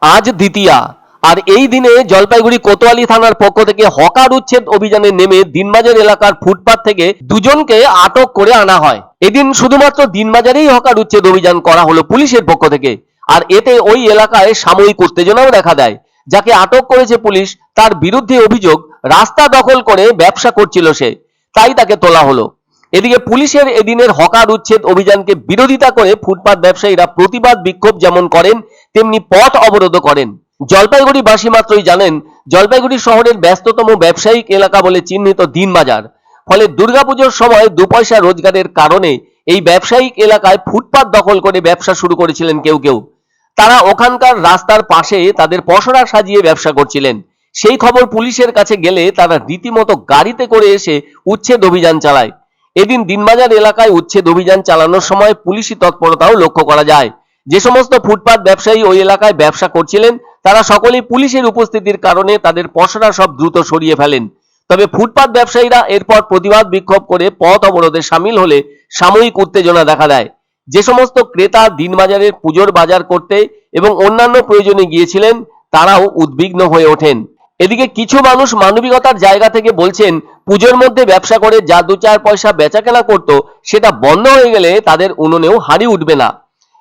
আজ দ্বিতীয়া, আর এই দিনে জলপাইগুড়ি কোতোয়ালি থানার পক্ষ থেকে হকার উচ্ছেদ অভিযানে নেমে দিনবাজার এলাকার ফুটপাত থেকে দুজনকে আটক করে আনা হয়। এদিন শুধুমাত্র দিনবাজারেই হকার উচ্ছেদ অভিযান করা হলো পুলিশের পক্ষ থেকে, আর এতে ওই এলাকায় সাময়িক উত্তেজনাও দেখা দেয়। যাকে আটক করেছে পুলিশ, তার বিরুদ্ধে অভিযোগ রাস্তা দখল করে ব্যবসা করছিল সে, তাই তাকে তোলা হলো। এদিকে পুলিশের এদিনের হকার উচ্ছেদ অভিযানকে বিরোধিতা করে ফুটপাত ব্যবসায়ীরা প্রতিবাদ বিক্ষোভ যেমন করেন তেমনি পথ অবরোধ করেন। জলপাইগুড়িবাসী মাত্রই জানেন জলপাইগুড়ি শহরের ব্যস্ততম ব্যবসায়িক এলাকা বলে চিহ্নিত দিনবাজার। ফলে দুর্গাপুজোর সময় 2 পয়সা রোজগারের কারণে এই ব্যবসায়িক এলাকায় ফুটপাত দখল করে ব্যবসা শুরু করেছিলেন কেউ কেউ। তারা ওখানকার রাস্তার পাশে তাদের পসরা সাজিয়ে ব্যবসা করছিলেন। সেই খবর পুলিশের কাছে গেলে তারা রীতিমতো গাড়িতে করে এসে উচ্ছেদ অভিযান চালায়। এদিন দিনবাজার এলাকায় উচ্ছেদ অভিযান চালানোর সময় পুলিশি তৎপরতাও লক্ষ্য করা যায়। যে সমস্ত ফুটপাত ব্যবসায়ী ওই এলাকায় ব্যবসা করছিলেন তারা সকলেই পুলিশের উপস্থিতির কারণে তাদের পসরা সব দ্রুত সরিয়ে ফেলেন। তবে ফুটপাত ব্যবসায়ীরা এরপর প্রতিবাদ বিক্ষোভ করে পথ অবরোধে সামিল হলে সাময়িক উত্তেজনা দেখা দেয়। যে সমস্ত ক্রেতা দিনবাজারের পুজোর বাজার করতে এবং অন্যান্য প্রয়োজনে গিয়েছিলেন তারাও উদ্বিগ্ন হয়ে ওঠেন। এদিকে কিছু মানুষ মানবিকতার জায়গা থেকে বলছেন পুজোর মধ্যে ব্যবসা করে যা 2-4 পয়সা বেচাকেনা করত সেটা বন্ধ হয়ে গেলে তাদের উনুনেও হাঁড়ি উঠবে না।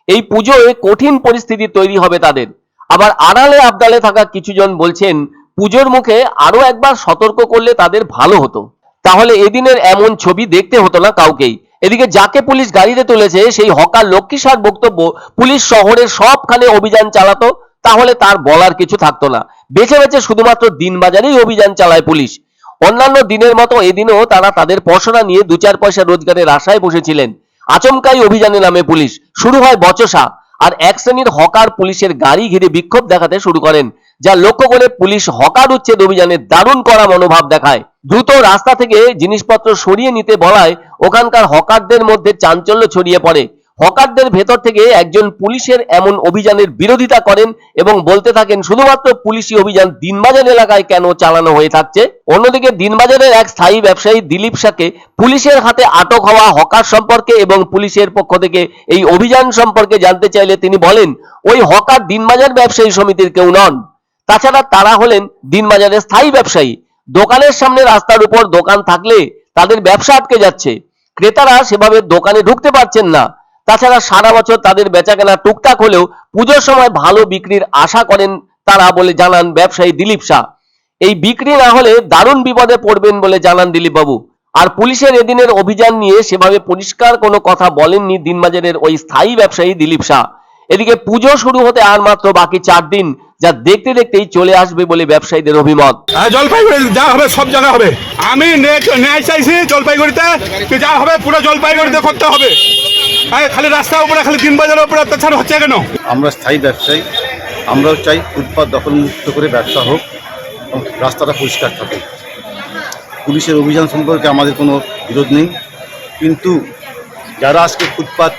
এই পুজোয় কঠিন পরিস্থিতি তৈরি হবে তাদের। আবার আড়ালে আবডালে থাকা কিছুজন বলছেন পুজোর মুখে আরো একবার সতর্ক করলে তাদের ভালো হতো, তাহলে এদিনের এমন ছবি দেখতে হতো না কাউকেই। এদিকে যাকে পুলিশ গাড়িতে তুলেছে সেই হকার লক্ষ্মীসার বক্তব্য পুলিশ শহরের সবখানে অভিযান চালাতো তাহলে তার বলার কিছু থাকতো না। বেছে বেছে শুধুমাত্র দিনবাজারেই অভিযান চালায় পুলিশ। অন্যান্য দিনের মতো এদিনও তারা তাদের পসরা নিয়ে 2-4 পয়সা রোজগারের আশায় বসেছিলেন। আচমকাই অভিযানে নামে পুলিশ, শুরু হয় বচসা, আর এক শ্রেণীর হকার পুলিশের গাড়ি ঘিরে বিক্ষোভ দেখাতে শুরু করেন, যা লক্ষ্য করে পুলিশ হকার উচ্ছেদ অভিযানে দারুণ কড়া মনোভাব দেখায়। দ্রুত রাস্তা থেকে জিনিসপত্র সরিয়ে নিতে বলায় ওখানকার হকারদের মধ্যে চাঞ্চল্য ছড়িয়ে পড়ে। হকারদের ভেতর থেকে একজন পুলিশের এমন অভিযানের বিরোধিতা করেন এবং বলতে থাকেন শুধুমাত্র পুলিশি অভিযান দিনবাজার এলাকায় কেন চালানো হয়ে থাকছে। অন্যদিকে দিনবাজারের এক স্থায়ী ব্যবসায়ী দিলীপ শাহকে পুলিশের হাতে আটক হওয়া হকার সম্পর্কে এবং পুলিশের পক্ষ থেকে এই অভিযান সম্পর্কে জানতে চাইলে তিনি বলেন ওই হকার দিনবাজার ব্যবসায়ী সমিতির কেউ নন। তাছাড়া তারা হলেন দিনবাজারের স্থায়ী ব্যবসায়ী। দোকানের সামনে রাস্তার উপর দোকান থাকলে তাদের ব্যবসা আটকে যাচ্ছে, ক্রেতারা সেভাবে দোকানে ঢুকতে পারছেন না। তাছাড়া সারা বছর তাদের বেচাকেনা টুকটাক হলেও পুজোর সময় ভালো বিক্রির আশা করেন তারা বলে জানান ব্যবসায়ী দিলীপ শাহ। এই বিক্রি না হলে দারুণ বিপদে পড়বেন বলে জানান দিলীপ বাবু। আর পুলিশের এদিনের অভিযান নিয়ে সেভাবে পরিষ্কার কোনো কথা বলেননি দিনবাজারের ওই স্থায়ী ব্যবসায়ী দিলীপ শাহ। এদিকে পুজো শুরু হতে আর মাত্র বাকি 4 দিন, যা দেখতে দেখতেই চলে আসবে বলে ব্যবসায়ীদের অভিমত। জলপাইগুড়ি যা হবে সব জায়গা হবে। আমি ন্যায় চাইছি জলপাইগুড়িতে, যা হবে পুরো জলপাইগুড়িতে করতে হবে। খালি রাস্তার উপরে, খালি দিনবাজারের উপরে অত্যাচার হচ্ছে কেন? আমরা স্থায়ী ব্যবসায়ী, আমরাও চাই ফুটপাত দখলমুক্ত করে ব্যবসা হোক, রাস্তাটা পরিষ্কার থাকে। পুলিশের অভিযান সম্পর্কে আমাদের কোনো বিরোধ নেই, কিন্তু যারা আজকে ফুটপাত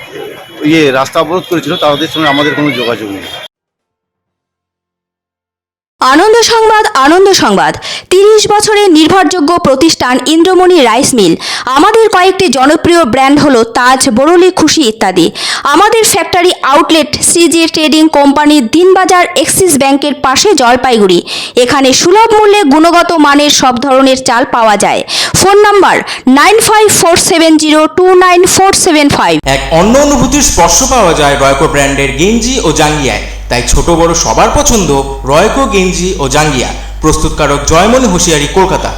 রাস্তা অবরোধ করেছিল তাদের সঙ্গে আমাদের কোনো যোগাযোগ নেই। আনন্দ সংবাদ, আনন্দ সংবাদ। 30 বছরের নির্ভরযোগ্য প্রতিষ্ঠান ইন্দ্রমণি রাইস মিল। আমাদের কয়েকটি জনপ্রিয় ব্র্যান্ড হলো তাজ, বরলি, খুশি ইত্যাদি। আমাদের factory outlet CG trading company, Dinbazar axis ব্যাংকের পাশে, জলপাইগুড়ি। এখানে সুলভ মূল্যে গুণগত মানের সব ধরনের চাল পাওয়া যায়। Phone number 9547029475। এক অন্য অনুভূতির স্পর্শ পাওয়া যায় রয়কো ব্র্যান্ডের গেঞ্জি ও জাঙ্গিয়ায়। তাই ছোট বড় সবার পছন্দ রয়কো গেঞ্জি ও জাঙ্গিয়া। প্রস্তুতকারক জয়মনি হুঁশিয়ারি, কলকাতা।